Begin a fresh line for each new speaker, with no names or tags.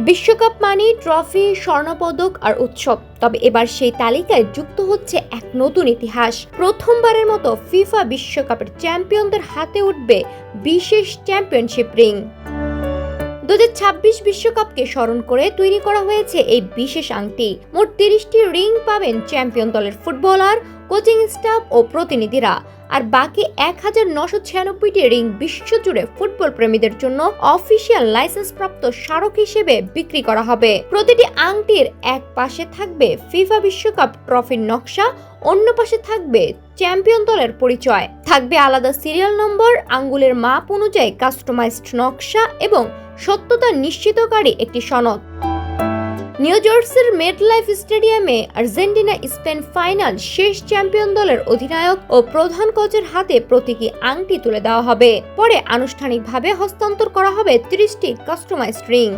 বিশ্বকাপ মানেই ট্রফি, স্বর্ণপদক আর উৎসব। তবে এবার সেই তালিকায় যুক্ত হচ্ছে এক নতুন ইতিহাস। প্রথমবারের মতো ফিফা বিশ্বকাপের চ্যাম্পিয়নদের হাতে উঠবে বিশেষ চ্যাম্পিয়নশিপ রিং। 2026 বিশ্বকাপকে স্মরণ করে তৈরি করা হয়েছে এই বিশেষ আংটি। মোট 30টি রিং পাবেন চ্যাম্পিয়ন দলের ফুটবলার, কোচিং স্টাফ ও প্রতিনিধিরা। আর বাকি 1996টি রিং বিশ্বজুড়ে ফুটবল প্রেমীদের জন্য অফিসিয়াল লাইসেন্স প্রাপ্ত স্মারক হিসেবে বিক্রি করা হবে। প্রতিটি আংটির এক পাশে থাকবে ফিফা বিশ্বকাপ ট্রফির নকশা, অন্য পাশে থাকবে চ্যাম্পিয়ন দলের পরিচয়। থাকবে আলাদা সিরিয়াল নম্বর, আঙ্গুলের মাপ অনুযায়ী কাস্টমাইজড নকশা এবং সত্যতা নিশ্চিতকারী একটি সনদ। নিউ জার্সির মেটলাইফ স্টেডিয়ামে আর্জেন্টিনা স্পেন ফাইনাল শেষ চ্যাম্পিয়ন দলের অধিনায়ক ও প্রধান কোচের হাতে প্রতীকী আংটি তুলে দেওয়া হবে। পরে আনুষ্ঠানিকভাবে হস্তান্তর করা হবে 30টি কাস্টমাইজড রিং।